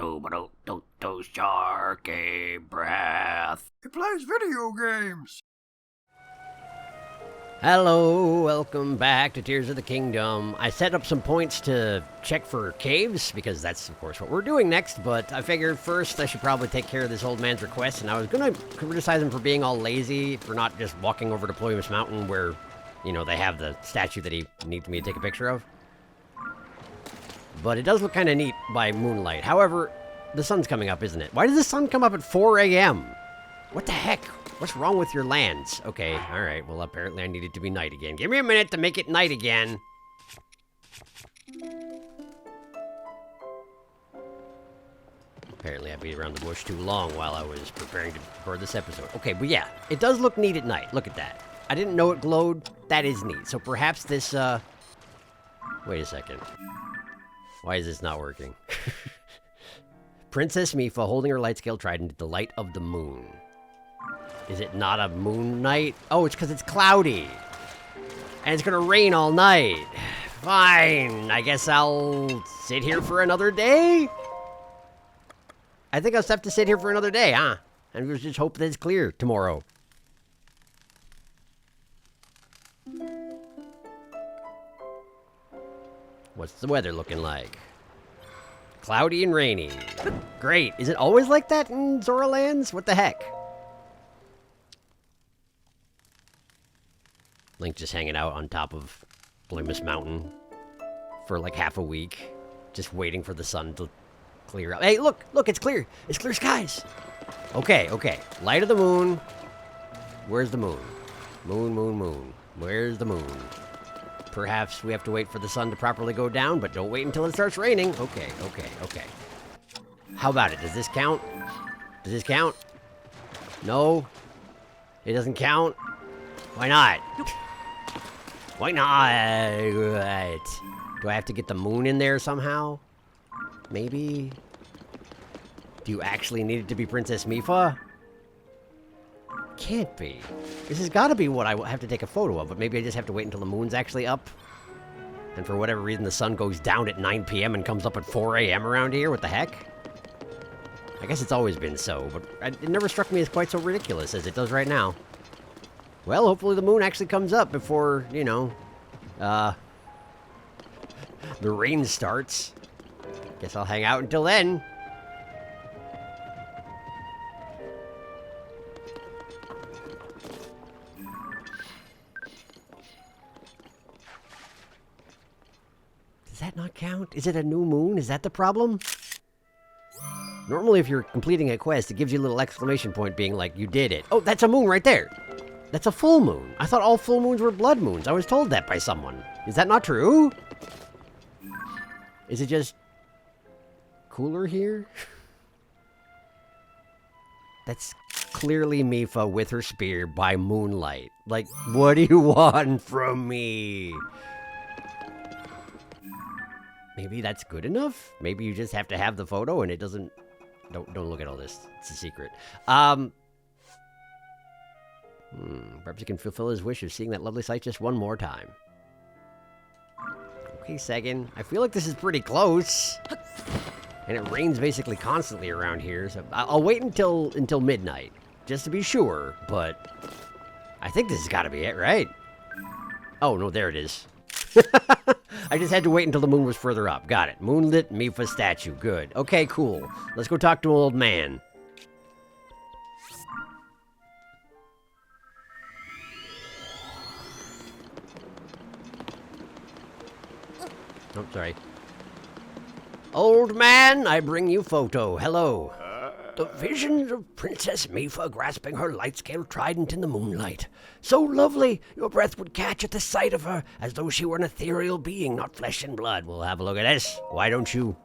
SharkyBreath. He plays video games. Hello, welcome back to Tears of the Kingdom. I set up some points to check for caves, because that's, of course, what we're doing next, but I figured first I should probably take care of this old man's request, and I was going to criticize him for being all lazy, for not just walking over to Ploymus Mountain where, you know, they have the statue that he needs me to take a picture of. But it does look kind of neat by moonlight. However, the sun's coming up, isn't it? Why does the sun come up at 4 a.m.? What the heck? What's wrong with your lands? Okay, alright, well apparently I need it to be night again. Give me a minute to make it night again. Apparently I beat around the bush too long while I was preparing to record this episode. Okay, but yeah, it does look neat at night. Look at that. I didn't know it glowed. That is neat. So perhaps this, wait a second. Why is this not working? Princess Mifa holding her light-scale trident at the light of the moon. Is it not a moon night? Oh, it's because it's cloudy. And it's gonna rain all night. Fine, I guess I'll sit here for another day? I think I'll have to sit here for another day, huh? And we'll just hope that it's clear tomorrow. What's the weather looking like? Cloudy and rainy. Great. Is it always like that in Zora Lands? What the heck? Link just hanging out on top of Ploymus Mountain for like half a week, just waiting for the sun to clear up. Hey, look, it's clear. It's clear skies. Okay. Light of the moon. Where's the moon? Moon. Where's the moon? Perhaps we have to wait for the sun to properly go down, but don't wait until it starts raining. Okay. How about it? Does this count? Does this count? No? It doesn't count? Why not? Why not? Do I have to get the moon in there somehow? Maybe? Do you actually need it to be Princess Mifa? Can't be. This has got to be what I have to take a photo of, but maybe I just have to wait until the moon's actually up. And for whatever reason, the sun goes down at 9 p.m. and comes up at 4 a.m. around here. What the heck? I guess it's always been so, but it never struck me as quite so ridiculous as it does right now. Well, hopefully the moon actually comes up before, you know, the rain starts. Guess I'll hang out until then. Does that not count? Is it a new moon? Is that the problem? Normally, if you're completing a quest, it gives you a little exclamation point being like, you did it. Oh, that's a moon right there. That's a full moon. I thought all full moons were blood moons. I was told that by someone. Is that not true? Is it just cooler here? That's clearly Mifa with her spear by moonlight. Like, what do you want from me? Maybe that's good enough? Maybe you just have to have the photo and it doesn't... Don't look at all this. It's a secret. Perhaps he can fulfill his wish of seeing that lovely sight just one more time. Okay, Sagan. I feel like this is pretty close. And it rains basically constantly around here, so I'll wait until midnight, just to be sure, but I think this has got to be it, right? Oh, no, there it is. I just had to wait until the moon was further up. Got it. Moonlit Mifa statue. Good. Okay, cool. Let's go talk to an old man. Oh, sorry. Old man, I bring you photo. Hello. The visions of Princess Mifa grasping her light-scale trident in the moonlight. So lovely, your breath would catch at the sight of her, as though she were an ethereal being, not flesh and blood. We'll have a look at this. Why don't you?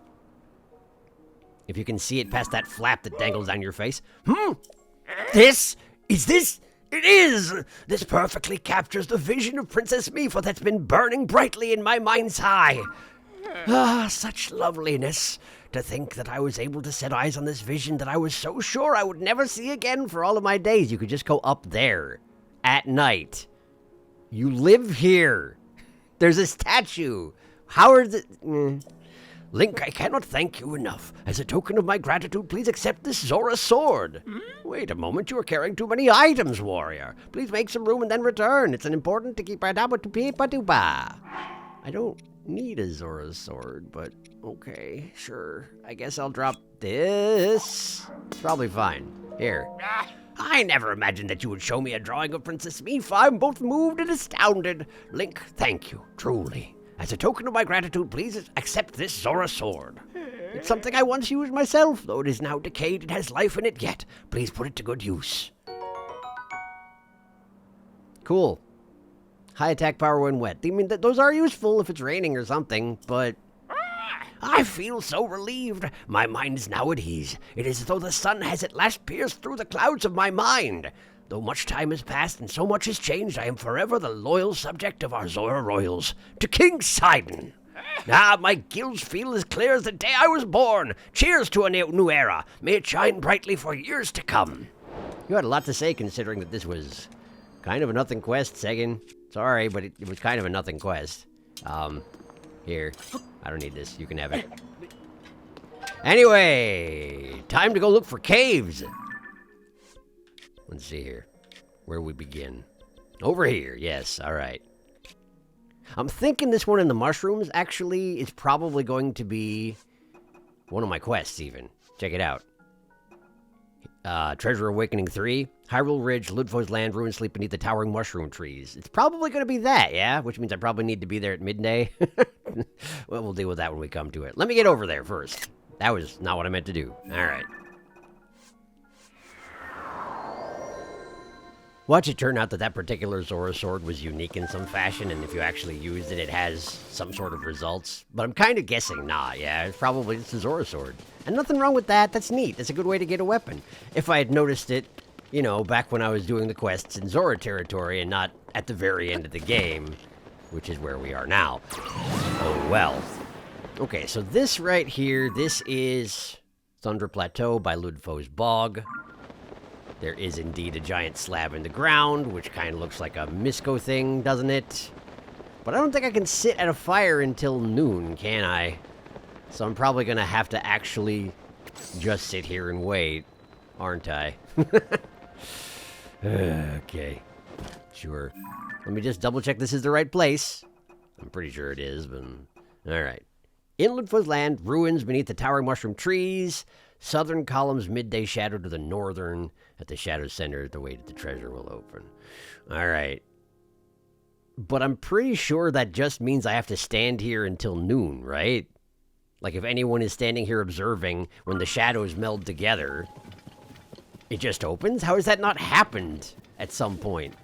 If you can see it past that flap that dangles down your face. This? Is this? It is! This perfectly captures the vision of Princess Mifa that's been burning brightly in my mind's eye. Ah, such loveliness. To think that I was able to set eyes on this vision that I was so sure I would never see again for all of my days. You could just go up there at night. You live here. There's a statue. How are the... Link, I cannot thank you enough. As a token of my gratitude, please accept this Zora sword. Wait a moment, you are carrying too many items, warrior. Please make some room and then return. It's important to keep our dabbatupipa. I don't need a Zora sword, but okay, sure. I guess I'll drop this. It's probably fine. Here. I never imagined that you would show me a drawing of Princess Mifa. I'm both moved and astounded. Link, thank you, truly. As a token of my gratitude, please accept this Zora sword. It's something I once used myself, though it is now decayed. It has life in it yet. Please put it to good use. Cool. High attack power when wet. I mean, those are useful if it's raining or something, but... I feel so relieved. My mind is now at ease. It is as though the sun has at last pierced through the clouds of my mind. Though much time has passed and so much has changed, I am forever the loyal subject of our Zora royals. To King Sidon. My gills feel as clear as the day I was born. Cheers to a new era. May it shine brightly for years to come. You had a lot to say considering that this was kind of a nothing quest, Segan. Sorry, but it was kind of a nothing quest. Here. I don't need this. You can have it. Anyway, time to go look for caves. Let's see here. Where we begin. Over here. Yes, all right. I'm thinking this one in the mushrooms actually is probably going to be one of my quests even. Check it out. Treasure Awakening 3, Hyrule Ridge, Ludfo's Land, Ruin Sleep Beneath the Towering Mushroom Trees. It's probably going to be that, yeah? Which means I probably need to be there at midday. Well, we'll deal with that when we come to it. Let me get over there first. That was not what I meant to do. All right. Watch it turn out that particular Zora sword was unique in some fashion, and if you actually used it, it has some sort of results. But I'm kind of guessing not, yeah. It's probably just a Zora sword. And nothing wrong with that. That's neat. That's a good way to get a weapon. If I had noticed it, you know, back when I was doing the quests in Zora territory and not at the very end of the game, which is where we are now. Oh, well. Okay, so this right here, this is Thunder Plateau by Ludfo's Bog. There is indeed a giant slab in the ground, which kind of looks like a Misco thing, doesn't it? But I don't think I can sit at a fire until noon, can I? So I'm probably going to have to actually just sit here and wait, aren't I? Okay. Sure. Let me just double check this is the right place. I'm pretty sure it is, but... Alright. Inland Foot's Land, ruins beneath the towering mushroom trees. Southern columns, midday shadow to the northern. At the shadow's center, the way that the treasure will open. Alright. But I'm pretty sure that just means I have to stand here until noon, right? Like, if anyone is standing here observing when the shadows meld together, it just opens? How has that not happened at some point?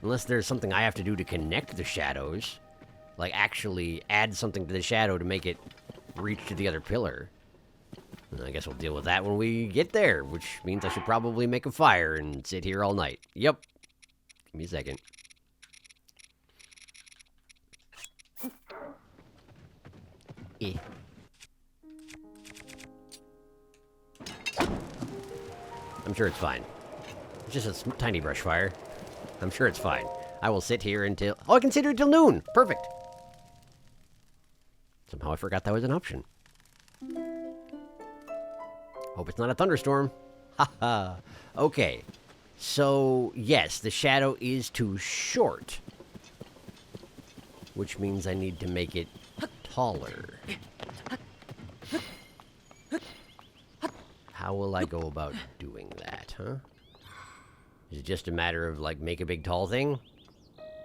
Unless there's something I have to do to connect the shadows. Like, actually add something to the shadow to make it reach to the other pillar. I guess we'll deal with that when we get there, which means I should probably make a fire and sit here all night. Yep. Give me a second. I'm sure it's fine. It's just a tiny brush fire. I'm sure it's fine. I will sit here until... Oh, I can sit here until noon! Perfect! Somehow I forgot that was an option. Hope it's not a thunderstorm. Haha. Okay. So, yes, the shadow is too short. Which means I need to make it taller. How will I go about doing that, huh? Is it just a matter of, like, make a big tall thing?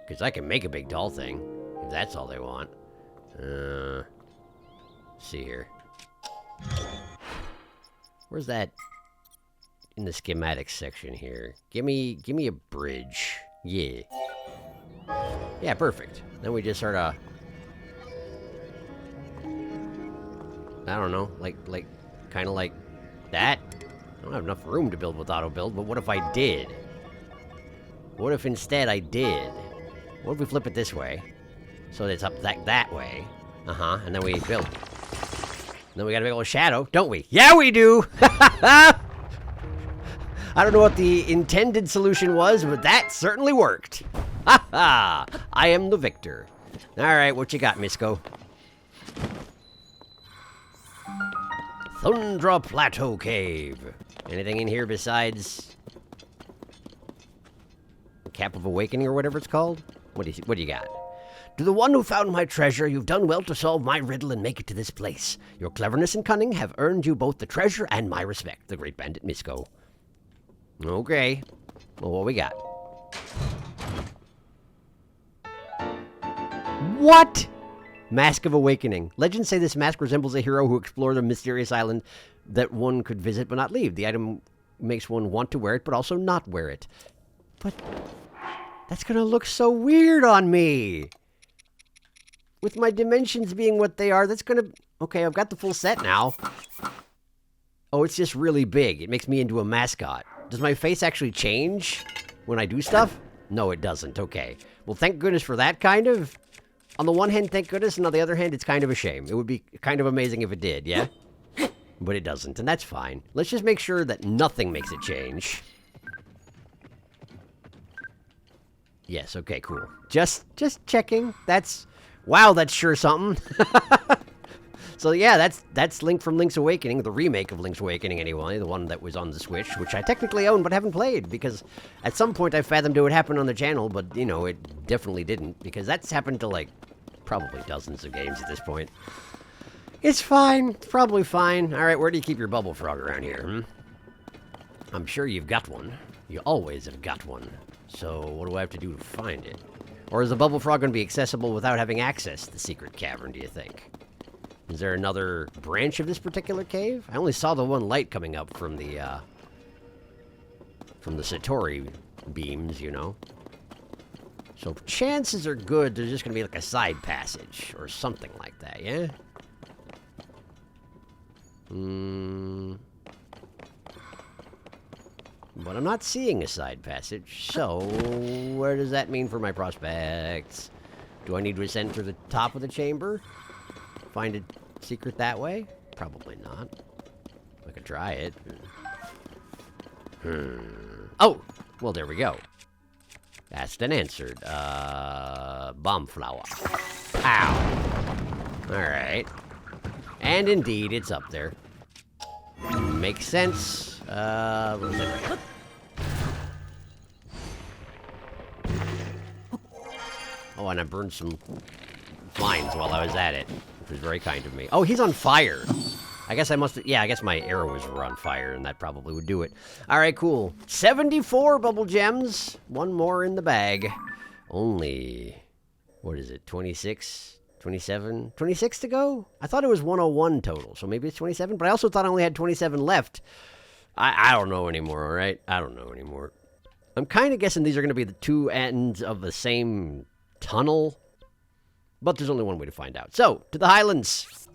Because I can make a big tall thing, if that's all they want. See here. Where's that? In the schematics section here. Give me a bridge. Yeah. Yeah, perfect. Then we just sort of... I don't know, kind of like that. I don't have enough room to build with auto build, but what if I did? What if instead I did? What if we flip it this way? So that it's up that way. And then we build. Then we got a big old shadow, don't we? Yeah, we do! I don't know what the intended solution was, but that certainly worked. I am the victor. Alright, what you got, Misco? Thundra Plateau Cave. Anything in here besides Cap of Awakening or whatever it's called? What do you got? To the one who found my treasure, you've done well to solve my riddle and make it to this place. Your cleverness and cunning have earned you both the treasure and my respect. The Great Bandit Misko. Okay. Well, what we got? What? Mask of Awakening. Legends say this mask resembles a hero who explored a mysterious island that one could visit but not leave. The item makes one want to wear it but also not wear it. But that's gonna look so weird on me. With my dimensions being what they are, that's gonna... Okay, I've got the full set now. Oh, it's just really big. It makes me into a mascot. Does my face actually change when I do stuff? No, it doesn't. Okay. Well, thank goodness for that, kind of. On the one hand, thank goodness, and on the other hand, it's kind of a shame. It would be kind of amazing if it did, yeah? But it doesn't, and that's fine. Let's just make sure that nothing makes it change. Yes, okay, cool. Just checking. Wow, that's sure something. So yeah, that's Link from Link's Awakening, the remake of Link's Awakening anyway, the one that was on the Switch, which I technically own but haven't played, because at some point I fathomed it would happen on the channel, but, you know, it definitely didn't, because that's happened to, like, probably dozens of games at this point. It's fine. It's probably fine. Alright, where do you keep your bubble frog around here, hmm? I'm sure you've got one. You always have got one. So, what do I have to do to find it? Or is the bubble frog going to be accessible without having access to the secret cavern, do you think? Is there another branch of this particular cave? I only saw the one light coming up from the Satori beams, you know? So chances are good there's just going to be like a side passage or something like that, yeah? But I'm not seeing a side passage, so what does that mean for my prospects? Do I need to ascend through the top of the chamber? Find a secret that way? Probably not. I could try it. Oh! Well, there we go. Asked and answered. Bomb flower. Pow! Alright. And indeed, it's up there. Makes sense. What was it? Oh, and I burned some vines while I was at it, which was very kind of me. Oh, he's on fire. I guess I must... Yeah, I guess my arrows were on fire, and that probably would do it. All right, cool. 74 bubble gems. One more in the bag. Only... What is it? 26? 27? 26 to go? I thought it was 101 total, so maybe it's 27, but I also thought I only had 27 left. I don't know anymore, all right? I don't know anymore. I'm kind of guessing these are going to be the two ends of the same tunnel, but there's only one way to find out. So, to the Highlands.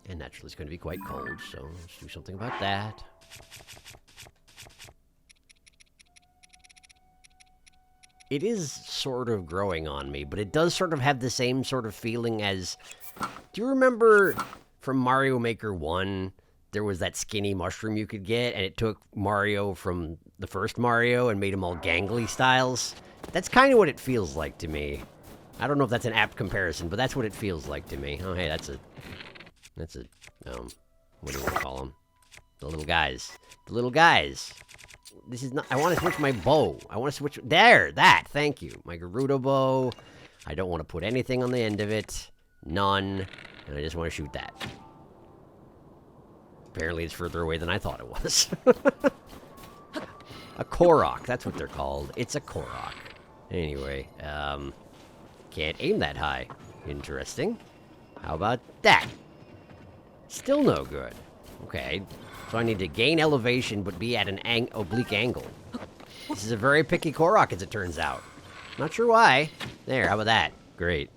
And naturally, it's going to be quite cold, so let's do something about that. It is sort of growing on me, but it does sort of have the same sort of feeling as... Do you remember from Mario Maker 1, there was that skinny mushroom you could get, and it took Mario from the first Mario and made him all gangly styles? That's kind of what it feels like to me. I don't know if that's an apt comparison, but that's what it feels like to me. Oh, hey, that's a, what do you want to call them? The little guys. The little guys. This is not... I want to switch my bow. I want to switch... There! That! Thank you. My Gerudo bow. I don't want to put anything on the end of it. None. And I just want to shoot that. Apparently it's further away than I thought it was. A Korok. That's what they're called. It's a Korok. Anyway, can't aim that high. Interesting. How about that? Still no good. Okay. So I need to gain elevation, but be at an oblique angle. This is a very picky Korok, as it turns out. Not sure why. There, how about that? Great.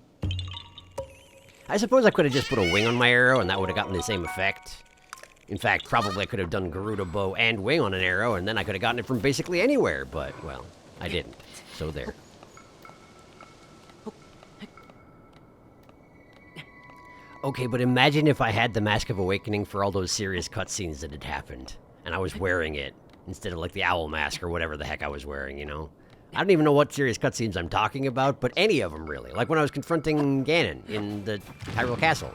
I suppose I could have just put a wing on my arrow, and that would have gotten the same effect. In fact, probably I could have done Gerudo bow and wing on an arrow, and then I could have gotten it from basically anywhere, but, well, I didn't. So there. Okay, but imagine if I had the Mask of Awakening for all those serious cutscenes that had happened, and I was wearing it, instead of like the owl mask or whatever the heck I was wearing, you know? I don't even know what serious cutscenes I'm talking about, but any of them really. Like when I was confronting Ganon in the Hyrule Castle.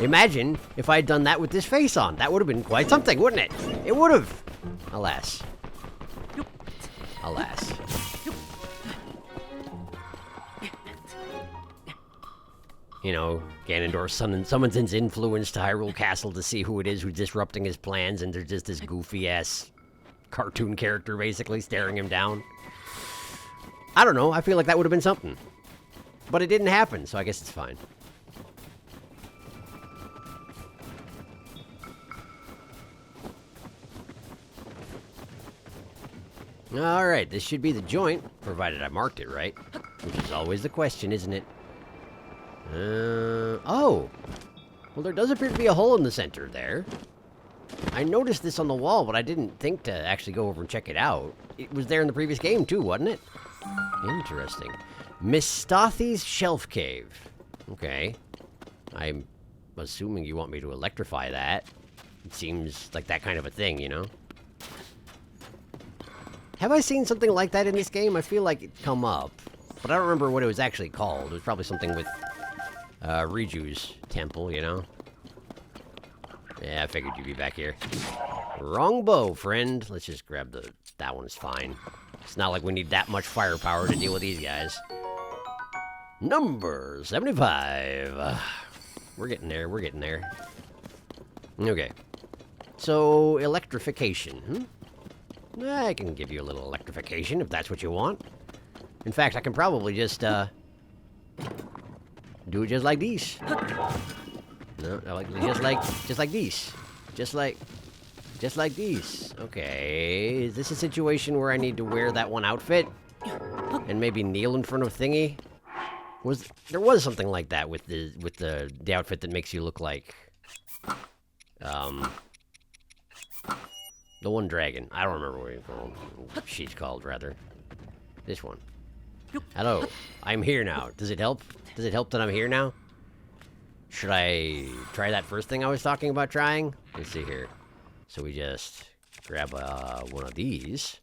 Imagine if I'd done that with this face on. That would have been quite something, wouldn't it? It would have. Alas. Alas. You know, Ganondorf summons his influence to Hyrule Castle to see who it is who's disrupting his plans, and there's just this goofy-ass cartoon character, basically, staring him down. I don't know, I feel like that would have been something. But it didn't happen, so I guess it's fine. Alright, this should be the joint, provided I marked it right. Which is always the question, isn't it? Oh! Well, there does appear to be a hole in the center there. I noticed this on the wall, but I didn't think to actually go over and check it out. It was there in the previous game, too, wasn't it? Interesting. Miss Stothy's Shelf Cave. Okay. I'm assuming you want me to electrify that. It seems like that kind of a thing, you know? Have I seen something like that in this game? I feel like it come up. But I don't remember what it was actually called. It was probably something with Riju's temple, you know? Yeah, I figured you'd be back here. Wrong bow, friend. Let's just grab that one's fine. It's not like we need that much firepower to deal with these guys. Number 75. We're getting there, we're getting there. Okay. So, electrification, I can give you a little electrification if that's what you want. In fact, I can probably just, do it just like these. No, just like these. Just like these. Okay, is this a situation where I need to wear that one outfit? And maybe kneel in front of Thingy? There was something like that with the outfit that makes you look like, the one dragon. I don't remember what she's called, rather. This one. Hello, I'm here now. Does it help? Does it help that I'm here now? Should I try that first thing I was talking about trying? Let's see here. So we just grab one of these.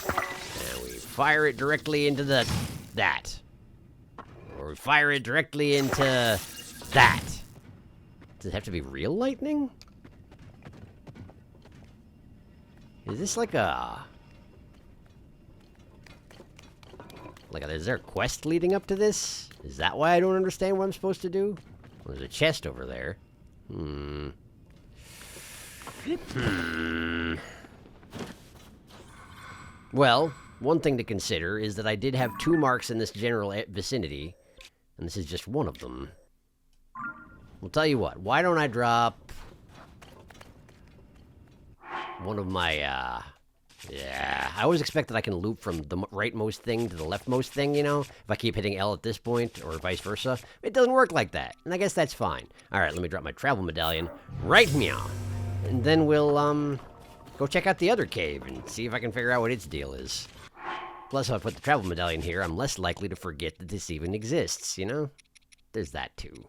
And we fire it directly into that. Or we fire it directly into that. Does it have to be real lightning? Is this like a... is there a quest leading up to this? Is that why I don't understand what I'm supposed to do? Well, there's a chest over there. Well, one thing to consider is that I did have 2 marks in this general vicinity, and this is just one of them. We'll tell you what, why don't I drop one of my, yeah, I always expect that I can loop from the rightmost thing to the leftmost thing, you know? If I keep hitting L at this point, or vice versa. It doesn't work like that, and I guess that's fine. Alright, let me drop my travel medallion right meow. And then we'll, go check out the other cave and see if I can figure out what its deal is. Plus, if I put the travel medallion here, I'm less likely to forget that this even exists, you know? There's that, too.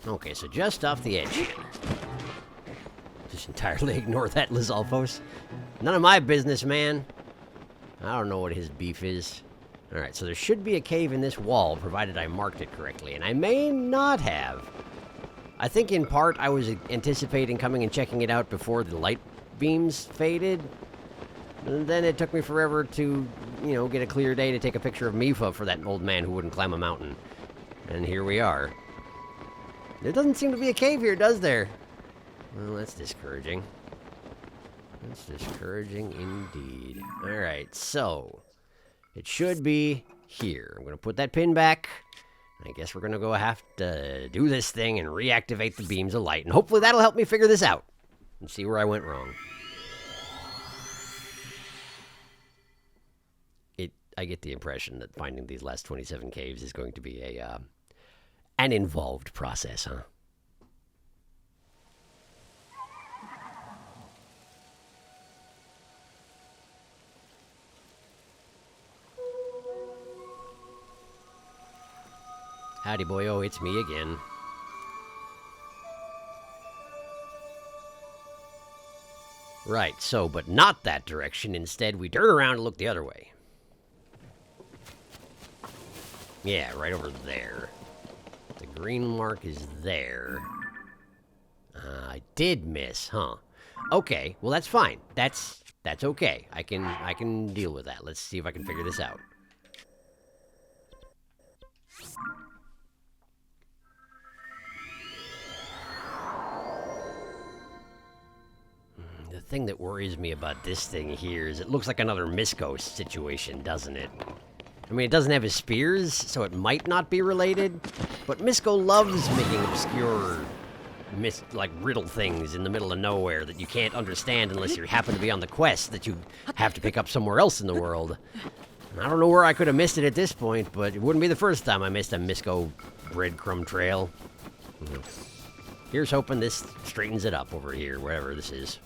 Okay, so just off the edge. Just entirely ignore that, Lizalfos. None of my business, man. I don't know what his beef is. Alright, so there should be a cave in this wall, provided I marked it correctly, and I may not have. I think in part I was anticipating coming and checking it out before the light beams faded. And then it took me forever to, you know, get a clear day to take a picture of Mifa for that old man who wouldn't climb a mountain. And here we are. There doesn't seem to be a cave here, does there? Well, that's discouraging. That's discouraging indeed. Alright, so... it should be here. I'm going to put that pin back. I guess we're going to go have to do this thing and reactivate the beams of light. And hopefully that'll help me figure this out. And see where I went wrong. I get the impression that finding these last 27 caves is going to be an involved process, huh? Howdy, boyo, it's me again. Right, so, but not that direction. Instead, we turn around and look the other way. Yeah, right over there. The green mark is there. I did miss, huh? Okay, well that's fine. That's okay. I can deal with that. Let's see if I can figure this out. The thing that worries me about this thing here is it looks like another Misko situation, doesn't it? I mean, it doesn't have his spears, so it might not be related, but Misko loves making obscure, like, riddle things in the middle of nowhere that you can't understand unless you happen to be on the quest that you have to pick up somewhere else in the world. I don't know where I could have missed it at this point, but it wouldn't be the first time I missed a Misko breadcrumb trail. Here's hoping this straightens it up over here, wherever this is.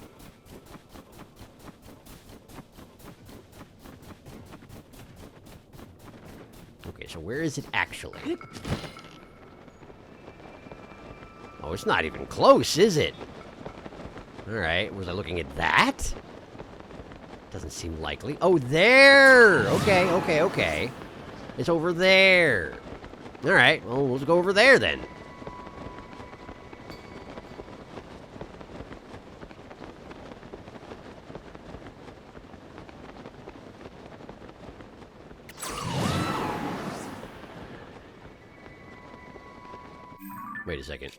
Okay, so where is it actually? Oh, it's not even close, is it? Alright, was I looking at that? Doesn't seem likely. Oh, there! Okay, okay, okay. It's over there. Alright, well, let's go over there then. Wait a second.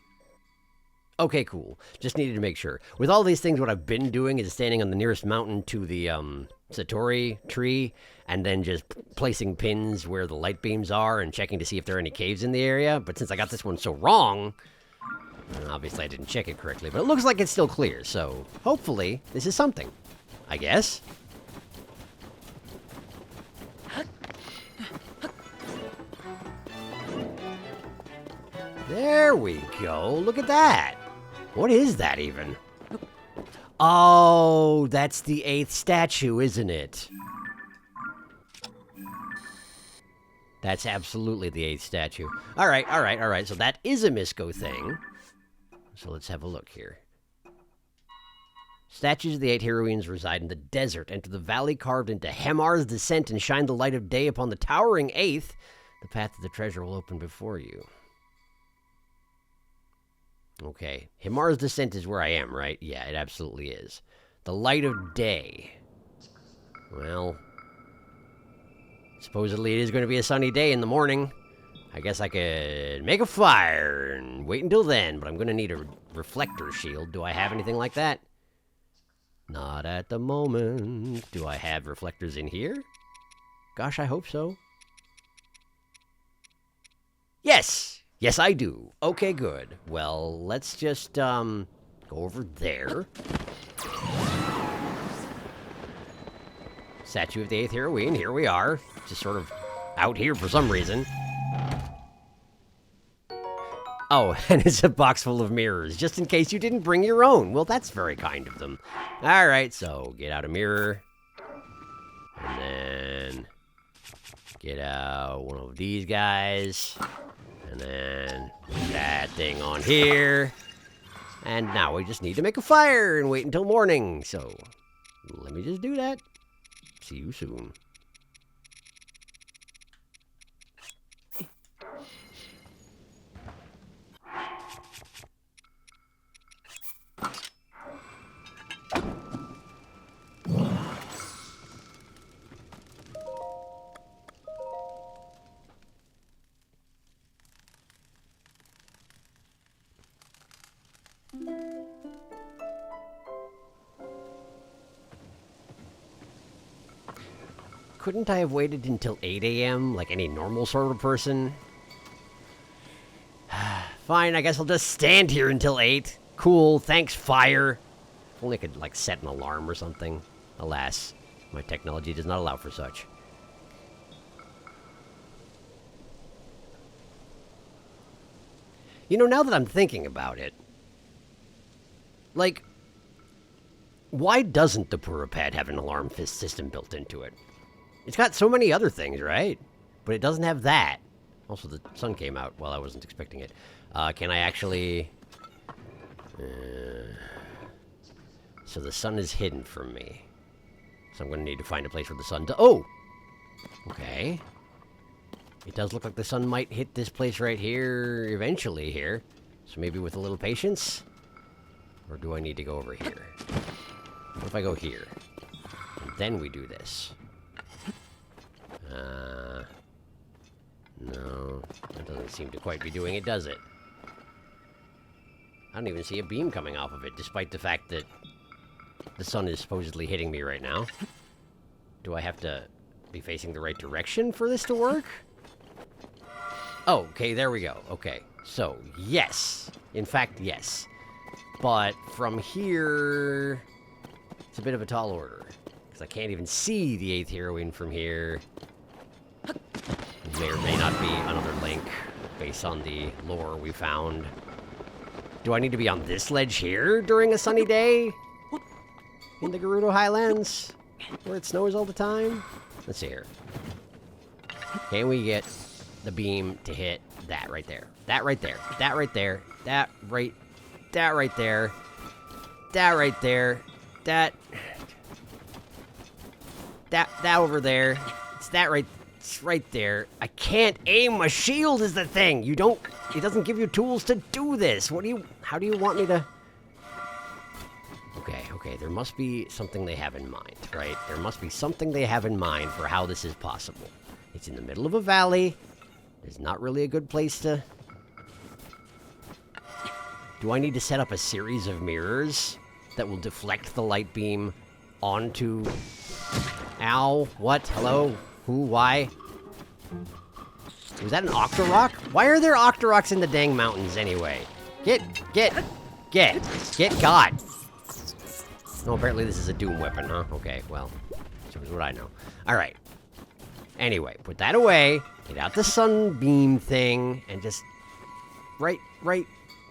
Okay, cool. Just needed to make sure. With all these things, what I've been doing is standing on the nearest mountain to the Satori tree, and then just placing pins where the light beams are and checking to see if there are any caves in the area. But since I got this one so wrong, obviously I didn't check it correctly, but it looks like it's still clear, so hopefully this is something, I guess. There we go. Look at that. What is that even? Oh, that's the 8th statue, isn't it? That's absolutely the 8th statue. All right, all right, all right. So that is a Misko thing. So let's have a look here. Statues of the 8 heroines reside in the desert. Enter the valley carved into Hemar's descent and shine the light of day upon the towering 8th. The path to the treasure will open before you. Okay, Himar's descent is where I am, right? Yeah, it absolutely is. The light of day. Well, supposedly it is going to be a sunny day in the morning. I guess I could make a fire and wait until then, but I'm going to need a reflector shield. Do I have anything like that? Not at the moment. Do I have reflectors in here? Gosh, I hope so. Yes! Yes, I do. Okay, good. Well, let's just, go over there. Statue of the 8th heroine, here we are. Just sort of out here for some reason. Oh, and it's a box full of mirrors, just in case you didn't bring your own. Well, that's very kind of them. Alright, so get out a mirror. And then get out one of these guys. And then that thing on here. And now we just need to make a fire and wait until morning. So let me just do that. See you soon. Couldn't I have waited until 8 a.m. like any normal sort of person? Fine, I guess I'll just stand here until 8. Cool, thanks, fire. If only I could, like, set an alarm or something. Alas, my technology does not allow for such. You know, now that I'm thinking about it, like, why doesn't the Purapad have an alarm system built into it? It's got so many other things, right? But it doesn't have that. Also, the sun came out while I wasn't expecting it. Can I actually... So the sun is hidden from me. So I'm going to need to find a place where the sun oh! Okay. It does look like the sun might hit this place right here eventually here. So maybe with a little patience? Or do I need to go over here? What if I go here? And then we do this? No. That doesn't seem to quite be doing it, does it? I don't even see a beam coming off of it, despite the fact that the sun is supposedly hitting me right now. Do I have to be facing the right direction for this to work? Oh, okay, there we go. Okay, so, yes. In fact, yes. But from here, it's a bit of a tall order. Because I can't even see the 8th heroine from here. May or may not be another link, based on the lore we found. Do I need to be on this ledge here during a sunny day? In the Gerudo Highlands? Where it snows all the time? Let's see here. Can we get the beam to hit that right there? That right there. That right there. That right there. That right there. That over there. It's that right. It's right there. I can't aim. My shield is the thing. You don't. It doesn't give you tools to do this. What do you? How do you want me to? Okay. There must be something they have in mind, right? There must be something they have in mind for how this is possible. It's in the middle of a valley. There's not really a good place to. Do I need to set up a series of mirrors that will deflect the light beam onto... Ow. What? Hello? Who? Why? Was that an Octorok? Why are there Octoroks in the dang mountains anyway? Get God. No, apparently this is a Doom weapon, huh? Okay, well, so what I know. Alright. Anyway, put that away. Get out the sunbeam thing, and just... Right.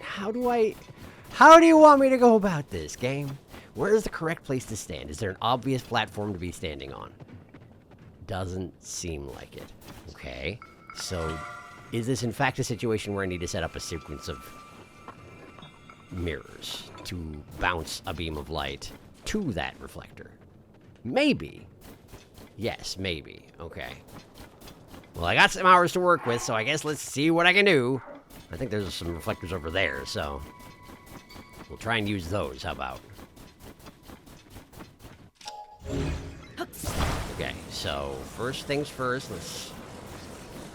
How do you want me to go about this, game? Where is the correct place to stand? Is there an obvious platform to be standing on? Doesn't seem like it. Okay, so is this in fact a situation where I need to set up a sequence of mirrors to bounce a beam of light to that reflector? Maybe. Yes, maybe. Okay. Well, I got some hours to work with, so I guess let's see what I can do. I think there's some reflectors over there, so we'll try and use those. How about? Okay, so first things first,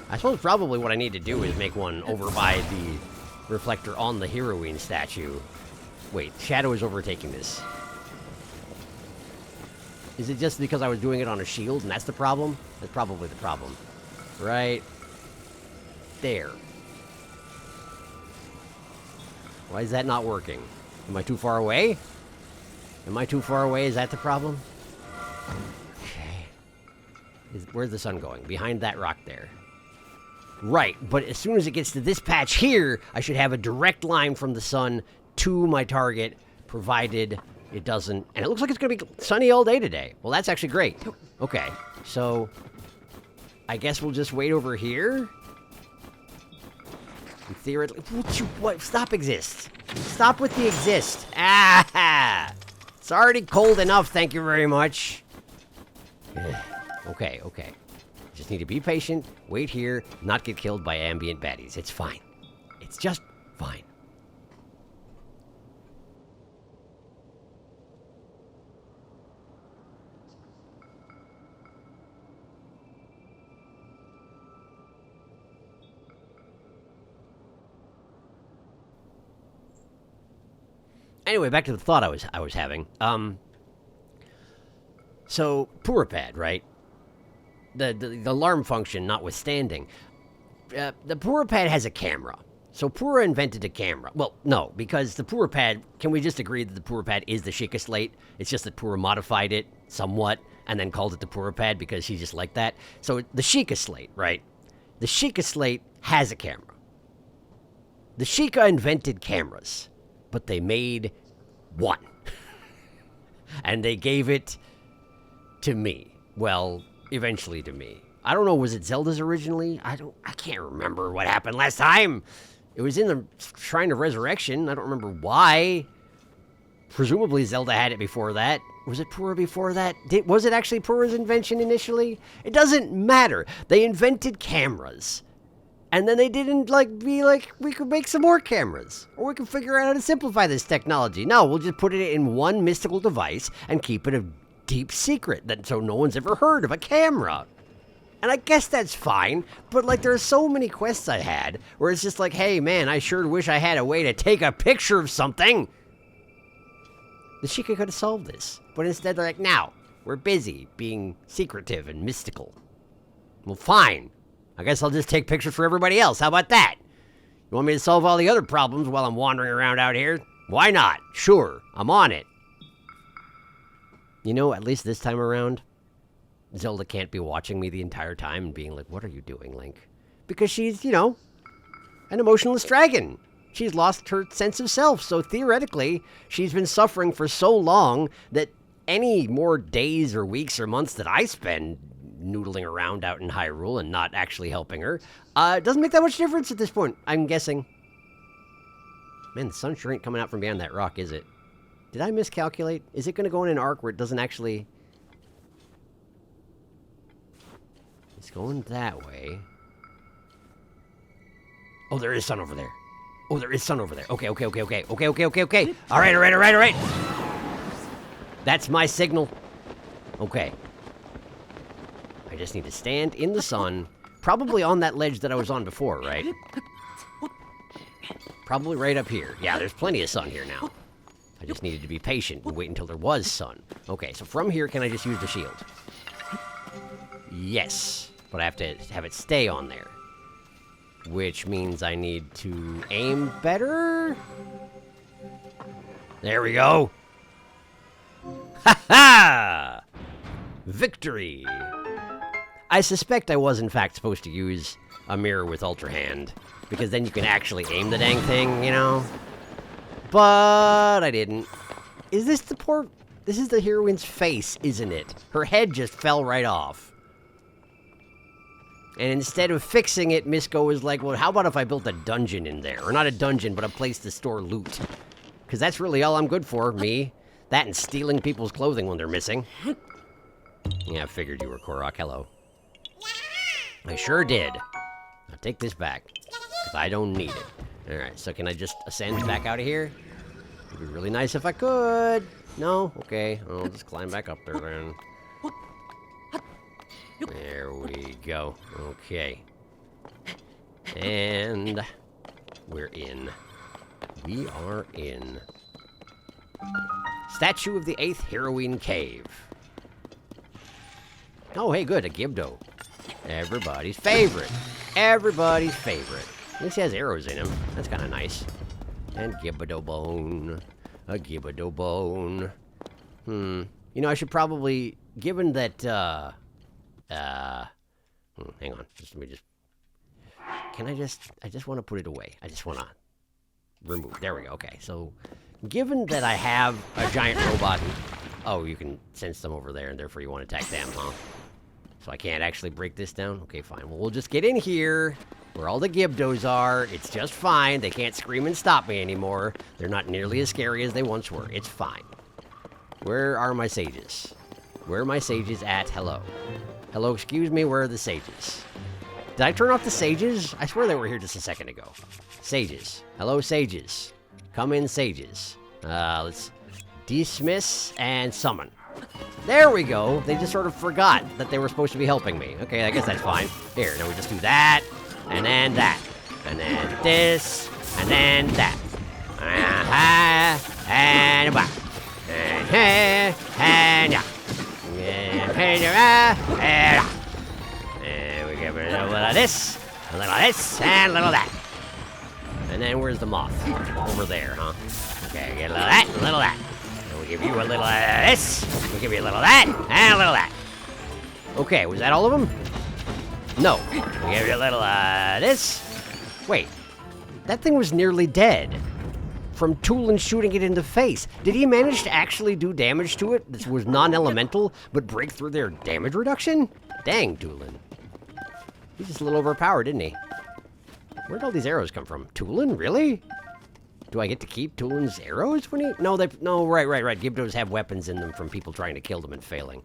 I suppose probably what I need to do is make one over by the reflector on the heroine statue. Wait, Shadow is overtaking this. Is it just because I was doing it on a shield and that's the problem? That's probably the problem. Right there. Why is that not working? Am I too far away? Am I too far away? Is that the problem? Okay. Where's the sun going? Behind that rock there. Right, but as soon as it gets to this patch here, I should have a direct line from the sun to my target, provided it doesn't... And it looks like it's going to be sunny all day today. Well, that's actually great. Okay, so I guess we'll just wait over here. And theoretically... What? Stop exist. Stop with the exist. Ah! It's already cold enough, thank you very much. Okay. Just need to be patient, wait here, not get killed by ambient baddies. It's fine. It's just fine. Anyway, back to the thought I was having. So Purapad, right? The alarm function notwithstanding, the Purapad has a camera. So Pura invented a camera. Well, no, because the Purapad, can we just agree that the Purapad is the Sheikah Slate? It's just that Pura modified it somewhat and then called it the Purapad because he just liked that. So the Sheikah Slate, right? The Sheikah Slate has a camera. The Sheikah invented cameras, but they made one. And they gave it to me. Well, eventually to me. I don't know, was it Zelda's originally? I can't remember what happened last time. It was in the Shrine of Resurrection. I don't remember why. Presumably Zelda had it before that. Was it Purah before that? Was it actually Purah's invention initially? It doesn't matter. They invented cameras. And then they didn't be like, we could make some more cameras. Or we could figure out how to simplify this technology. No, we'll just put it in one mystical device and keep it a deep secret so no one's ever heard of a camera. And I guess that's fine, but there are so many quests I had where it's just like, hey man, I sure wish I had a way to take a picture of something. The Sheikah could have solved this, but instead they're like, now, we're busy being secretive and mystical. Well, fine. I guess I'll just take pictures for everybody else. How about that? You want me to solve all the other problems while I'm wandering around out here? Why not? Sure, I'm on it. You know, at least this time around, Zelda can't be watching me the entire time and being like, what are you doing, Link? Because she's, an emotionless dragon. She's lost her sense of self, so theoretically, she's been suffering for so long that any more days or weeks or months that I spend noodling around out in Hyrule and not actually helping her, doesn't make that much difference at this point, I'm guessing. Man, the sun sure ain't coming out from behind that rock, is it? Did I miscalculate? Is it going to go in an arc where it doesn't actually... It's going that way. Oh, there is sun over there. Oh, there is sun over there. Okay. All right. That's my signal. Okay. I just need to stand in the sun, probably on that ledge that I was on before, right? Probably right up here. Yeah, there's plenty of sun here now. I just needed to be patient and wait until there was sun. Okay, so from here, can I just use the shield? Yes, but I have to have it stay on there. Which means I need to aim better? There we go. Ha ha! Victory! I suspect I was in fact supposed to use a mirror with Ultra Hand, because then you can actually aim the dang thing, But I didn't. Is this this is the heroine's face, isn't it? Her head just fell right off. And instead of fixing it, Misko was like, well, how about if I built a dungeon in there? Or not a dungeon, but a place to store loot. Because that's really all I'm good for, me. That and stealing people's clothing when they're missing. Yeah, I figured you were Korok. Hello. I sure did. I'll take this back, because I don't need it. Alright, so can I just ascend back out of here? It'd be really nice if I could. No? Okay, I'll just climb back up there then. There we go. Okay. And we're in. We are in. Statue of the 8th Heroine Cave. Oh, hey, good, a Gibdo. Everybody's favorite. Everybody's favorite. At least he has arrows in him. That's kind of nice. And Gibdo bone. A Gibdo bone. I should probably, given that, hang on. I just want to put it away. I just want to remove. There we go. Okay, so given that I have a giant robot, oh, you can sense them over there, and therefore you want to attack them, huh? So I can't actually break this down? Okay, fine. Well, we'll just get in here, where all the Gibdos are. It's just fine. They can't scream and stop me anymore. They're not nearly as scary as they once were. It's fine. Where are my sages? Where are my sages at? Hello. Hello, excuse me, where are the sages? Did I turn off the sages? I swear they were here just a second ago. Sages. Hello, sages. Come in, sages. Let's dismiss and summon. There we go. They just sort of forgot that they were supposed to be helping me. Okay, I guess that's fine. Here, now we just do that, and then that, and then this, and then that. And back. And yeah. And we give it a little of this, a little of this, and a little of that. And then where's the moth? Over there, huh? Okay, get a little of that, a little of that. And we give you a little of this, we give you a little of that, and a little of that. Okay, was that all of them? No. We give you a little of this. Wait, that thing was nearly dead. From Tulin shooting it in the face. Did he manage to actually do damage to it? This was non-elemental, but break through their damage reduction? Dang, Tulin. He's just a little overpowered, isn't he? Where'd all these arrows come from? Tulin, really? Do I get to keep Toolin's arrows when he... No, right. Gibdos have weapons in them from people trying to kill them and failing.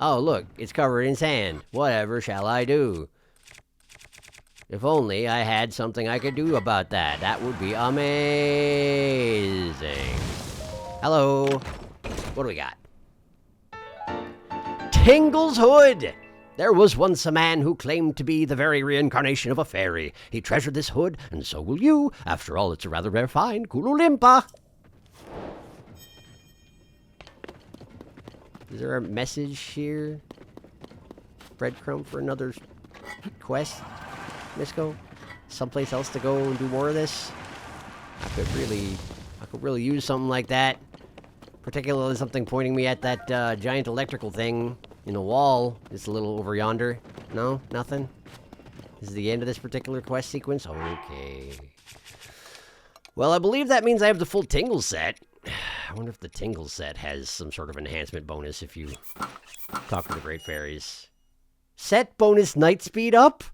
Oh, look, it's covered in sand. Whatever shall I do? If only I had something I could do about that. That would be amazing. Hello. What do we got? Tingle's hood! There was once a man who claimed to be the very reincarnation of a fairy. He treasured this hood, and so will you. After all, it's a rather rare find. Kululimpa! Is there a message here? Breadcrumb for another quest? Misco? Someplace else to go and do more of this? I could really use something like that. Particularly something pointing me at that giant electrical thing in the wall. It's a little over yonder. No? Nothing? This is the end of this particular quest sequence? Okay. Well, I believe that means I have the full Tingle set. I wonder if the Tingle set has some sort of enhancement bonus if you talk to the Great Fairies. Set bonus night speed up?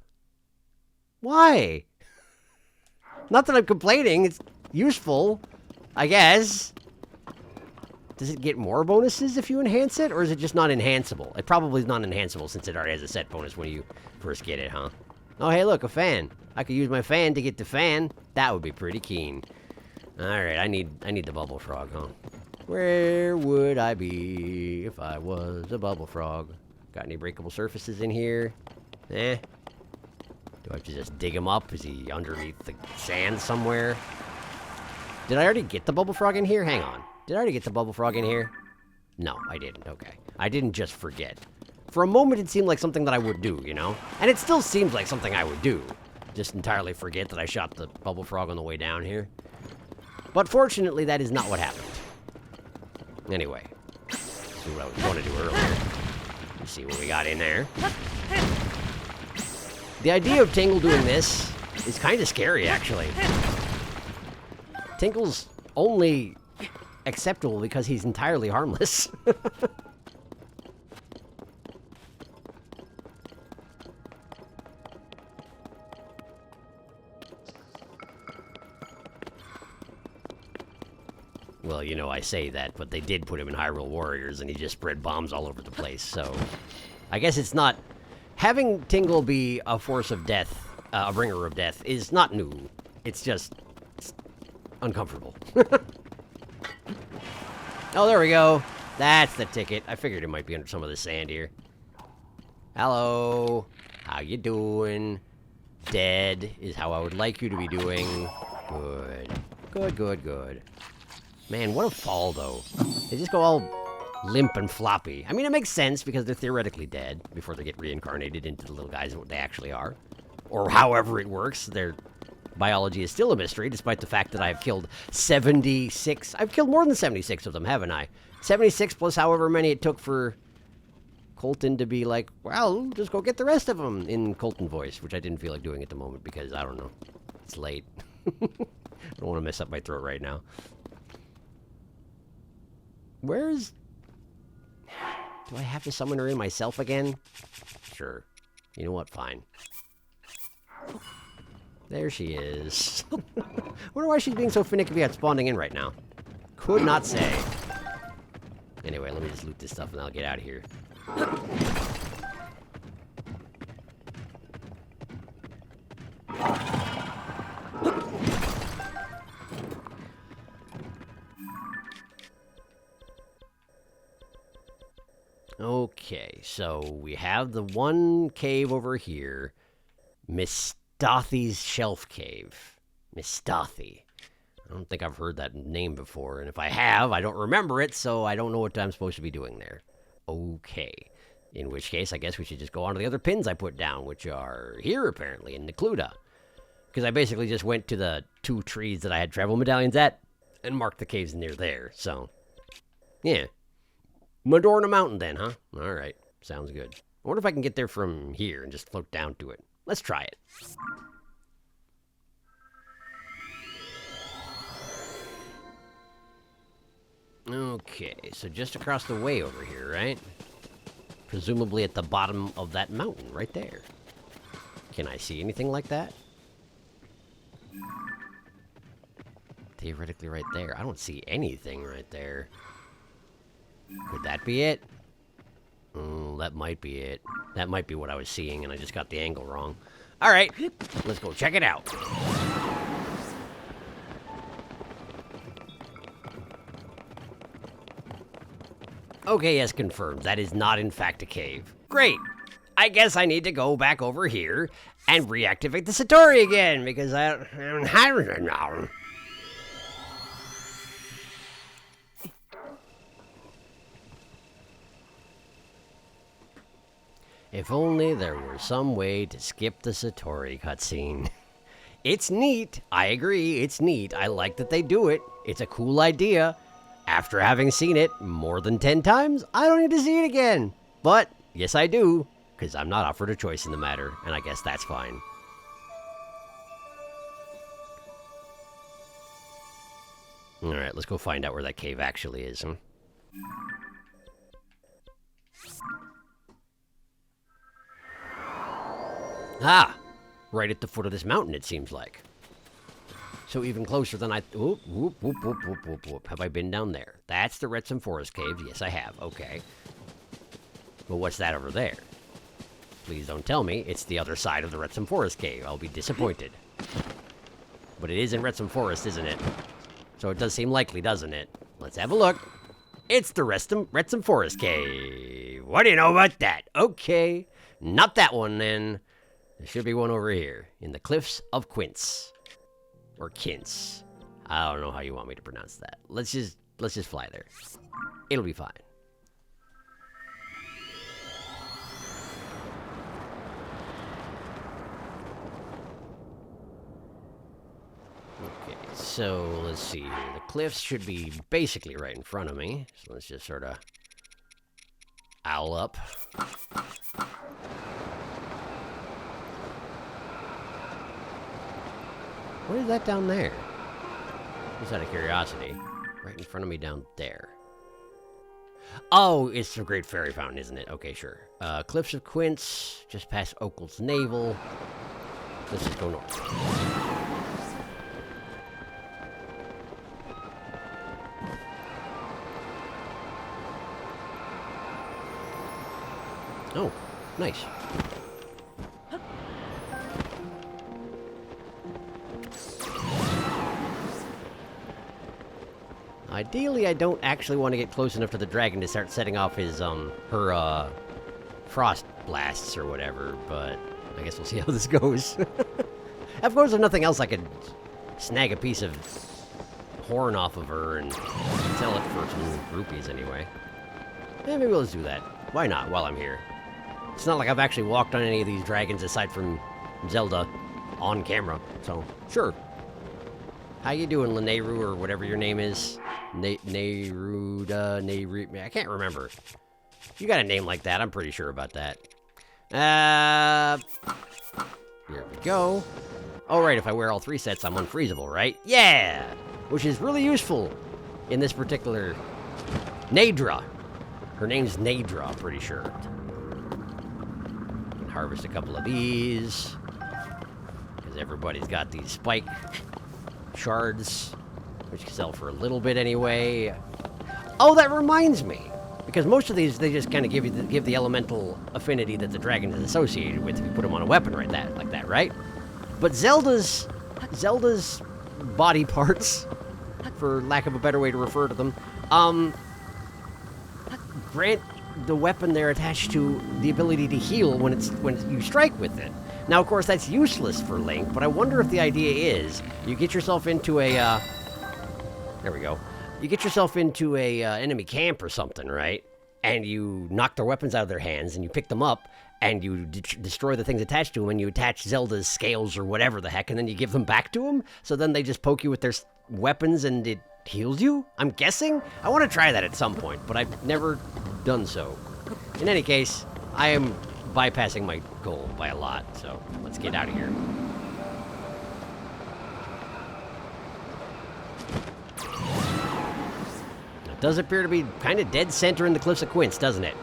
Why? Not that I'm complaining. It's useful, I guess. Does it get more bonuses if you enhance it, or is it just not enhanceable? It probably is not enhanceable since it already has a set bonus when you first get it, huh? Oh, hey, look, a fan. I could use my fan to get the fan. That would be pretty keen. Alright, I need the bubble frog, huh? Where would I be if I was a bubble frog? Got any breakable surfaces in here? Eh? Do I have to just dig him up? Is he underneath the sand somewhere? Did I already get the bubble frog in here? Hang on. Did I already get the bubble frog in here? No, I didn't. Okay. I didn't just forget. For a moment, it seemed like something that I would do, you know? And it still seems like something I would do. Just entirely forget that I shot the bubble frog on the way down here. But fortunately, that is not what happened. Anyway. See what I was going to do earlier. Let's see what we got in there. The idea of Tingle doing this is kind of scary, actually. Tingle's only acceptable because he's entirely harmless. Well, you know, I say that, but they did put him in Hyrule Warriors, and he just spread bombs all over the place, so... I guess it's not... Having Tingle be a force of death, a bringer of death, is not new. It's just... It's uncomfortable. Oh, there we go. That's the ticket. I figured it might be under some of the sand here. Hello. How you doing? Dead is how I would like you to be doing. Good. Good, good, good. Man, what a fall, though. They just go all limp and floppy. I mean, it makes sense because they're theoretically dead before they get reincarnated into the little guys that they actually are. Or however it works. Their biology is still a mystery, despite the fact that I've killed 76. I've killed more than 76 of them, haven't I? 76 plus however many it took for Colton to be like, well, just go get the rest of them in Colton voice, which I didn't feel like doing at the moment because, I don't know, it's late. I don't want to mess up my throat right now. Where's... Do I have to summon her in myself again? Sure. You know what? Fine. There she is. Wonder why she's being so finicky about spawning in right now. Could not say. Anyway, let me just loot this stuff and I'll get out of here. Okay, so we have the one cave over here. Mistothy's Shelf Cave. Mistothy. I don't think I've heard that name before, and if I have, I don't remember it, so I don't know what I'm supposed to be doing there. Okay. In which case, I guess we should just go on to the other pins I put down, which are here, apparently, in Necluda. Because I basically just went to the 2 trees that I had travel medallions at, and marked the caves near there, so... Yeah. Madorna Mountain, then, huh? Alright. Sounds good. I wonder if I can get there from here and just float down to it. Let's try it. Okay, so just across the way over here, right? Presumably at the bottom of that mountain, right there. Can I see anything like that? theoretically right there. I don't see anything right there. Could that be it? That might be it. That might be what I was seeing, and I just got the angle wrong. All right, let's go check it out. Okay, yes, confirmed. That is not, in fact, a cave. Great. I guess I need to go back over here and reactivate the Satori again, because I don't know. If only there were some way to skip the Satori cutscene. It's neat. I agree, it's neat. I like that they do it. It's a cool idea. After having seen it more than 10 times, I don't need to see it again. But, yes I do, because I'm not offered a choice in the matter, and I guess that's fine. Alright, let's go find out where that cave actually is, huh? Ah! Right at the foot of this mountain, it seems like. So even closer than I... Whoop, whoop, whoop, whoop, whoop, whoop, whoop. Have I been down there? That's the Wrexham Forest Cave. Yes, I have. Okay. But what's that over there? Please don't tell me it's the other side of the Wrexham Forest Cave. I'll be disappointed. But it is in Wrexham Forest, isn't it? So it does seem likely, doesn't it? Let's have a look. It's the Wrexham Forest Cave. What do you know about that? Okay. Not that one, then. There should be one over here, in the Cliffs of Quince. Or Kince. I don't know how you want me to pronounce that. Let's just fly there. It'll be fine. Okay, so let's see here. The cliffs should be basically right in front of me. So let's just sort of owl up. What is that down there? Just out of curiosity. Right in front of me down there. Oh, it's the Great Fairy Fountain, isn't it? Okay, sure. Cliffs of Quince, just past Oakle's Navel. Let's just go north. Oh, nice. Ideally, I don't actually want to get close enough to the dragon to start setting off his, her frost blasts or whatever, but I guess we'll see how this goes. Of course, if nothing else, I could snag a piece of horn off of her and sell it for some rupees anyway. Yeah, maybe let's do that. Why not, while I'm here? It's not like I've actually walked on any of these dragons aside from Zelda on camera, so sure. How you doing, Lineru, or whatever your name is? Neruda, I can't remember. You got a name like that, I'm pretty sure about that. Here we go. Oh, right, if I wear all 3 sets, I'm unfreezable, right? Yeah! Which is really useful in this particular... Nadra. Her name's Nadra, I'm pretty sure. Harvest a couple of these. Because everybody's got these spike shards, which can sell for a little bit anyway. Oh, that reminds me. Because most of these, they just kind of give the elemental affinity that the dragon is associated with if you put them on a weapon like that, right? But Zelda's body parts, for lack of a better way to refer to them, grant the weapon they're attached to the ability to heal when you strike with it. Now, of course, that's useless for Link, but I wonder if the idea is you get yourself into a there we go. You get yourself into a enemy camp or something, right? And you knock their weapons out of their hands, and you pick them up, and you destroy the things attached to them, and you attach Zelda's scales or whatever the heck, and then you give them back to them, so then they just poke you with their weapons, and it heals you? I'm guessing? I want to try that at some point, but I've never done so. In any case, I am bypassing my goal by a lot, so let's get out of here. It does appear to be kind of dead center in the Cliffs of Quince, doesn't it?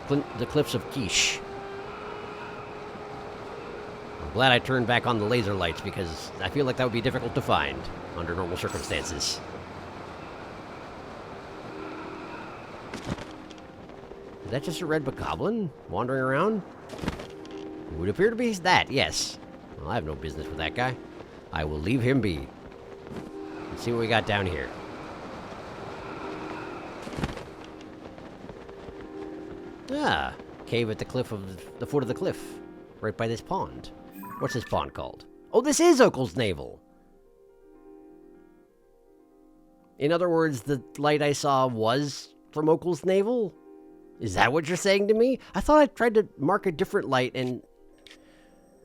The Cliffs of Quiche. I'm glad I turned back on the laser lights because I feel like that would be difficult to find under normal circumstances. Is that just a red bokoblin wandering around? It would appear to be that, yes. Well, I have no business with that guy. I will leave him be. Let's see what we got down here. Ah, cave at the cliff of the foot of the cliff, right by this pond. What's this pond called? Oh, this is Okel's Navel. In other words, the light I saw was from Okel's Navel? Is that what you're saying to me? I thought I tried to mark a different light and...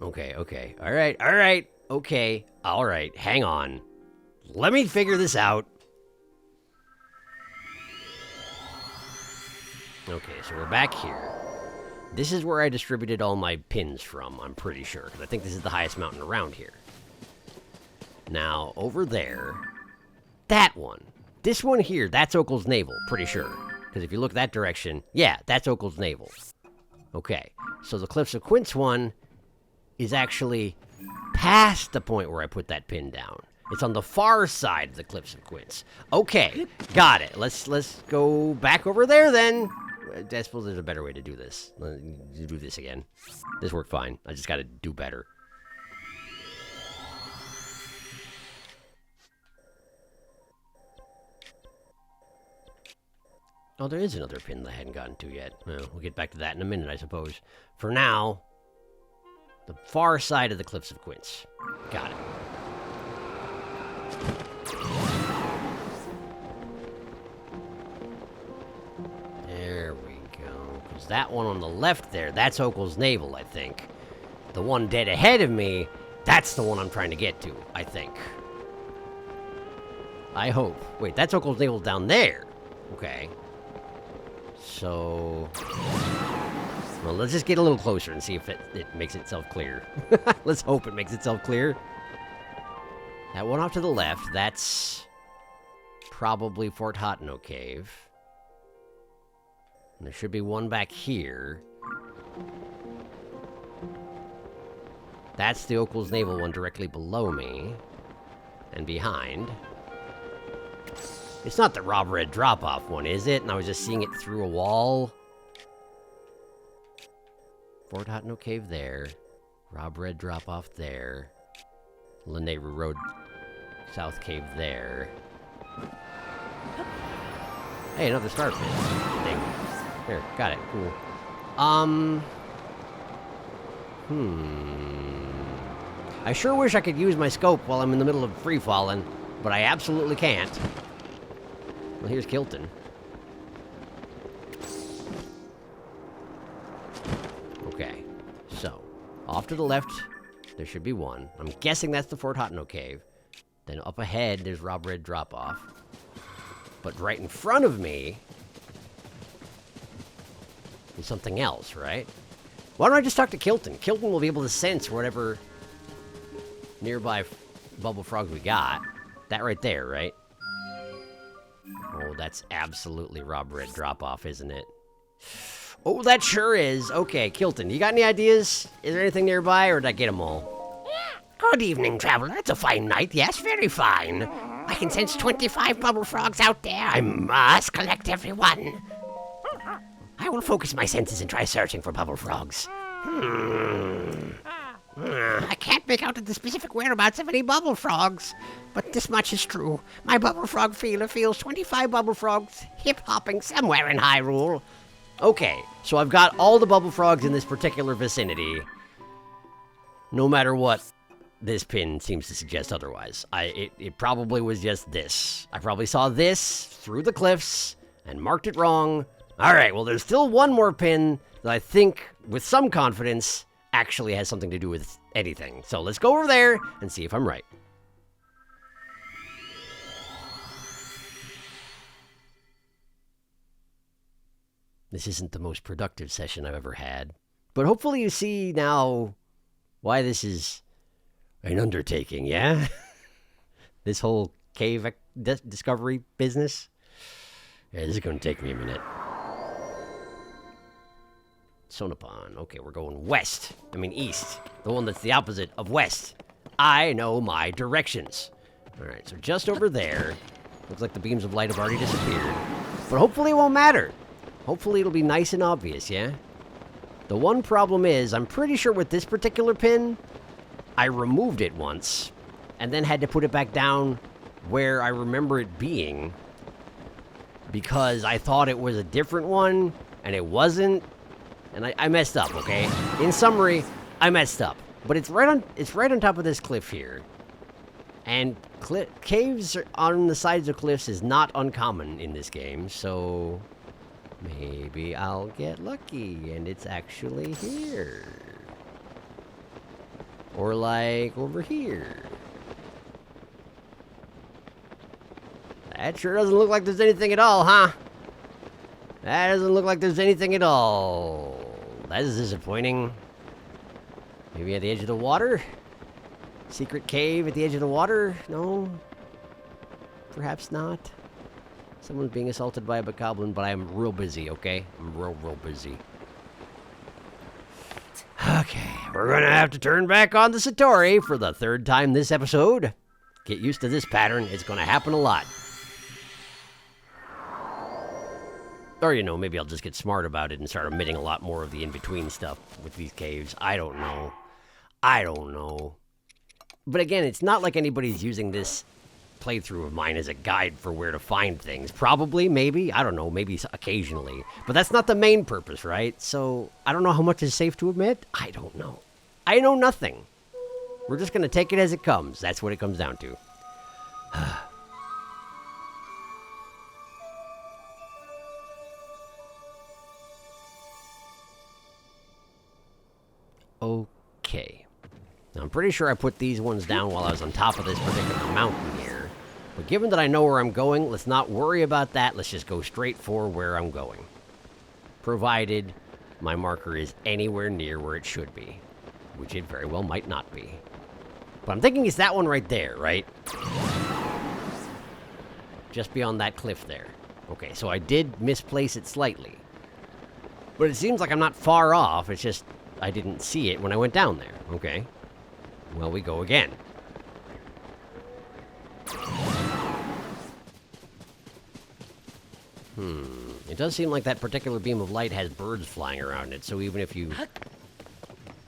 Okay. Alright. Okay. Alright. Hang on. Let me figure this out. Okay, so we're back here. This is where I distributed all my pins from, I'm pretty sure, because I think this is the highest mountain around here. Now, over there... That one. This one here, that's Okel's Navel, pretty sure. Because if you look that direction, yeah, that's Okel's Navel. Okay, so the Cliffs of Quince one is actually past the point where I put that pin down. It's on the far side of the Cliffs of Quince. Okay, got it. Let's go back over there then. I suppose there's a better way to do this. Let's do this again. This worked fine. I just gotta do better. Oh, there is another pin that I hadn't gotten to yet. Well, we'll get back to that in a minute, I suppose. For now, the far side of the Cliffs of Quince. Got it. There we go. Because that one on the left there, that's Okel's Navel, I think. The one dead ahead of me, that's the one I'm trying to get to, I think. I hope. Wait, that's Okel's Navel down there. Okay. So... Well, let's just get a little closer and see if it makes itself clear. Let's hope it makes itself clear. That one off to the left, that's... probably Fort Hotno Cave. And there should be one back here. That's the Okel's Navel one directly below me. And behind. It's not the Rob Red drop-off one, is it? And I was just seeing it through a wall. Fort Hotno Cave there. Rob Red drop-off there. Linnaeru Road South Cave there. Hey, another star pin. Thing. Here, got it. Cool. I sure wish I could use my scope while I'm in the middle of free-falling, but I absolutely can't. Well, here's Kilton. Okay, so, off to the left, there should be one. I'm guessing that's the Fort Hotno Cave. Then up ahead, there's Rob Red drop-off. But right in front of me is something else, right? Why don't I just talk to Kilton? Kilton will be able to sense whatever nearby bubble frogs we got. That right there, right? Oh, that's absolutely Rob Red drop-off, isn't it? Oh, that sure is. Okay, Kilton, you got any ideas? Is there anything nearby, or did I get them all? Good evening, traveler. It's a fine night. Yes, very fine. I can sense 25 bubble frogs out there. I must collect everyone. I will focus my senses and try searching for bubble frogs. I can't make out the specific whereabouts of any bubble frogs, but this much is true. My bubble frog feeler feels 25 bubble frogs hip-hopping somewhere in Hyrule. Okay, so I've got all the bubble frogs in this particular vicinity. No matter what this pin seems to suggest otherwise. It probably was just this. I probably saw this through the cliffs and marked it wrong. Alright, well there's still one more pin that I think, with some confidence, actually has something to do with anything. So let's go over there and see if I'm right. This isn't the most productive session I've ever had, but hopefully you see now why this is an undertaking, yeah? This whole cave discovery business. Yeah, this is going to take me a minute. Sonopon. Okay, we're going west. I mean east. The one that's the opposite of west. I know my directions. Alright, so just over there. Looks like the beams of light have already disappeared. But hopefully it won't matter. Hopefully it'll be nice and obvious, yeah? The one problem is, I'm pretty sure with this particular pin, I removed it once, and then had to put it back down where I remember it being, because I thought it was a different one, and it wasn't, and I messed up, okay? In summary, I messed up. But it's right on top of this cliff here. And caves on the sides of cliffs is not uncommon in this game, so maybe I'll get lucky and it's actually here. Or like over here. That sure doesn't look like there's anything at all, huh? That doesn't look like there's anything at all. That is disappointing. Maybe at the edge of the water? Secret cave at the edge of the water? No? Perhaps not. Someone's being assaulted by a bokoblin, but I am real busy, okay? I'm real busy. Okay, we're gonna have to turn back on the Satori for the third time this episode. Get used to this pattern, it's gonna happen a lot. Or, you know, maybe I'll just get smart about it and start omitting a lot more of the in-between stuff with these caves. I don't know. But again, it's not like anybody's using this playthrough of mine as a guide for where to find things. Probably, maybe, I don't know, maybe occasionally. But that's not the main purpose, right? So, I don't know how much is safe to admit. I don't know. I know nothing. We're just gonna take it as it comes. That's what it comes down to. Okay. Now, I'm pretty sure I put these ones down while I was on top of this particular mountain here. But given that I know where I'm going, let's not worry about that. Let's just go straight for where I'm going. Provided my marker is anywhere near where it should be. Which it very well might not be. But I'm thinking it's that one right there, right? Just beyond that cliff there. Okay, so I did misplace it slightly. But it seems like I'm not far off. It's just I didn't see it when I went down there. Okay. Well, we go again. It does seem like that particular beam of light has birds flying around it, so even if you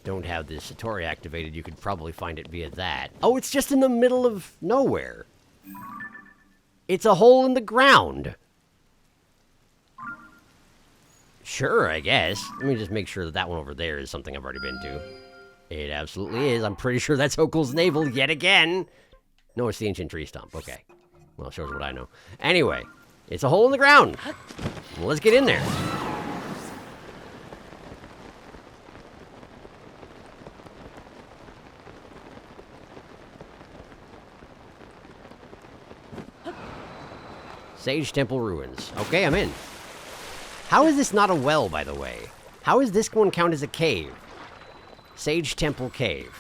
don't have the Satori activated, you could probably find it via that. Oh, it's just in the middle of nowhere. It's a hole in the ground. Sure, I guess. Let me just make sure that that one over there is something I've already been to. It absolutely is. I'm pretty sure that's Hokul's navel yet again. No, it's the ancient tree stump. Okay. Well, shows what I know. Anyway, it's a hole in the ground. Well, let's get in there. Sage Temple Ruins. Okay, I'm in. How is this not a well, by the way? How is this one count as a cave? Sage Temple Cave.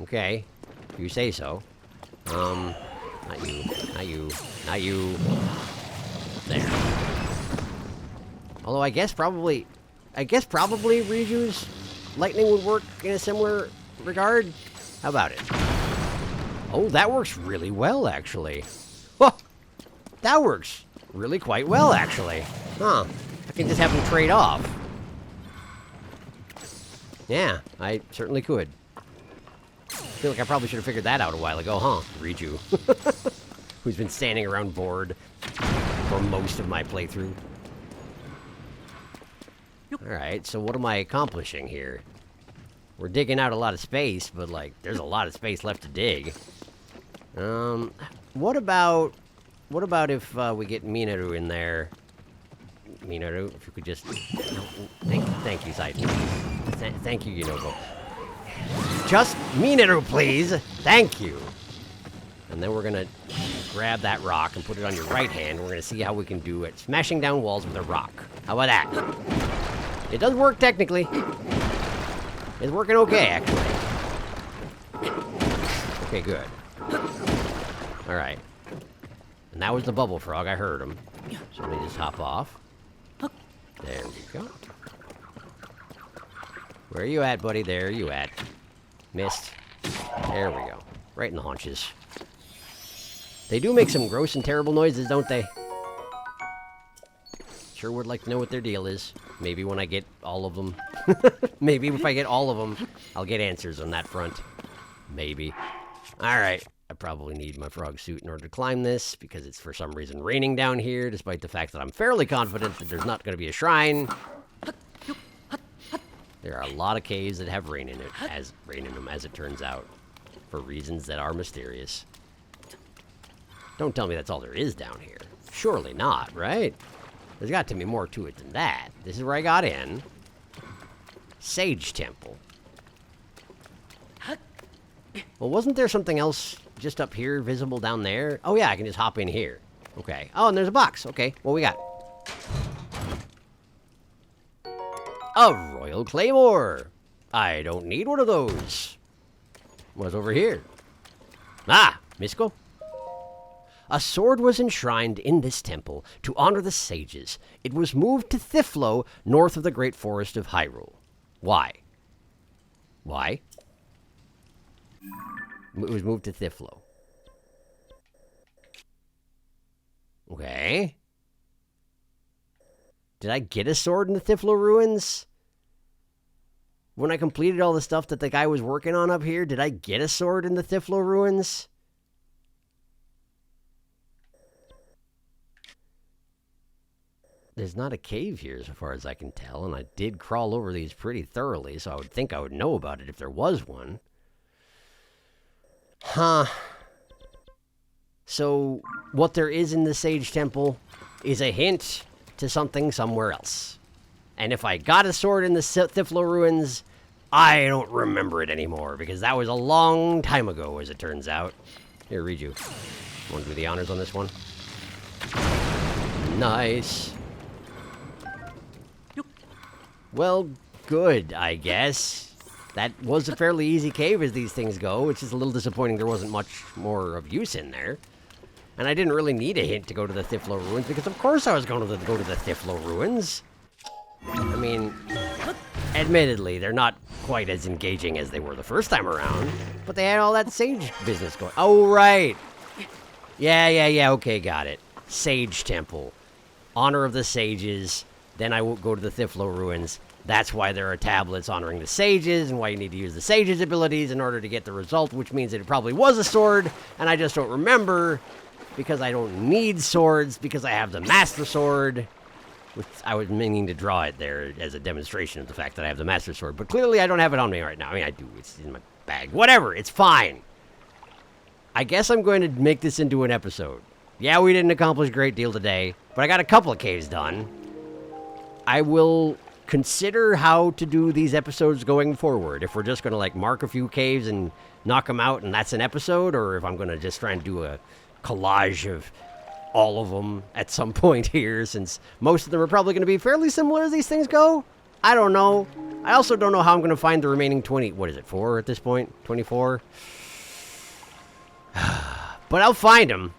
Okay, if you say so. Not you. There. Although I guess probably Riju's lightning would work in a similar regard. How about it? Oh, that works really well, actually. Whoa! That works really quite well, actually. Huh. I can just have them trade off. Yeah, I certainly could. I feel like I probably should have figured that out a while ago, huh? Riju. Who's been standing around bored for most of my playthrough. Alright, so what am I accomplishing here? We're digging out a lot of space, but, like, there's a lot of space left to dig. What about if we get Minaru in there? Minaru, if you could just... Thank you, Saito. Thank you, Yunoko. Just Minaru, please! Thank you! And then we're gonna grab that rock and put it on your right hand. We're gonna see how we can do it. Smashing down walls with a rock. How about that? It does work, technically. It's working okay, actually. Okay, good. Alright. And that was the bubble frog. I heard him. So let me just hop off. There we go. Where are you at, buddy? There you at. Missed. There we go. Right in the haunches. They do make some gross and terrible noises, don't they? Sure would like to know what their deal is. Maybe when I get all of them. Maybe if I get all of them, I'll get answers on that front. Maybe. Alright. I probably need my frog suit in order to climb this, because it's for some reason raining down here, despite the fact that I'm fairly confident that there's not going to be a shrine. There are a lot of caves that have rain in them, as it turns out, for reasons that are mysterious. Don't tell me that's all there is down here. Surely not, right? There's got to be more to it than that. This is where I got in. Sage Temple. Well, wasn't there something else just up here visible down there? Oh yeah, I can just hop in here. Okay. Oh, and there's a box. Okay, what we got? A Royal Claymore. I don't need one of those. What's over here? Ah, Misko. A sword was enshrined in this temple to honor the sages. It was moved to Thiflo, north of the great forest of Hyrule. Why? Why? It was moved to Thiflo. Okay. Did I get a sword in the Thiflo ruins? When I completed all the stuff that the guy was working on up here, did I get a sword in the Thiflo ruins? There's not a cave here, so far as I can tell, and I did crawl over these pretty thoroughly, so I would think I would know about it if there was one. Huh. So, what there is in the Sage Temple is a hint to something somewhere else. And if I got a sword in the Thiflo ruins, I don't remember it anymore, because that was a long time ago, as it turns out. Here, read you. Want to do the honors on this one? Nice. Well, good, I guess. That was a fairly easy cave as these things go. It's just a little disappointing there wasn't much more of use in there. And I didn't really need a hint to go to the Thiflo ruins, because of course I was going to go to the Thiflo ruins. I mean, admittedly, they're not quite as engaging as they were the first time around, but they had all that sage business going. Oh, right. Yeah, okay, got it. Sage Temple. Honor of the sages. Then I will go to the Thiflo ruins. That's why there are tablets honoring the sages, and why you need to use the sages' abilities in order to get the result, which means that it probably was a sword, and I just don't remember, because I don't need swords, because I have the Master Sword, which I was meaning to draw it there as a demonstration of the fact that I have the Master Sword, but clearly I don't have it on me right now. I mean, I do. It's in my bag. Whatever. It's fine. I guess I'm going to make this into an episode. Yeah, we didn't accomplish a great deal today, but I got a couple of caves done. I will consider how to do these episodes going forward. If we're just going to, like, mark a few caves and knock them out and that's an episode, or if I'm going to just try and do a collage of all of them at some point here, since most of them are probably going to be fairly similar as these things go. I don't know. I also don't know how I'm going to find the remaining 20... What is it, 4 at this point? 24? But I'll find them.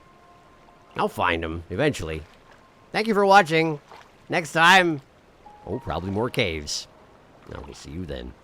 I'll find them eventually. Thank you for watching. Next time... Oh, probably more caves. I will see you then.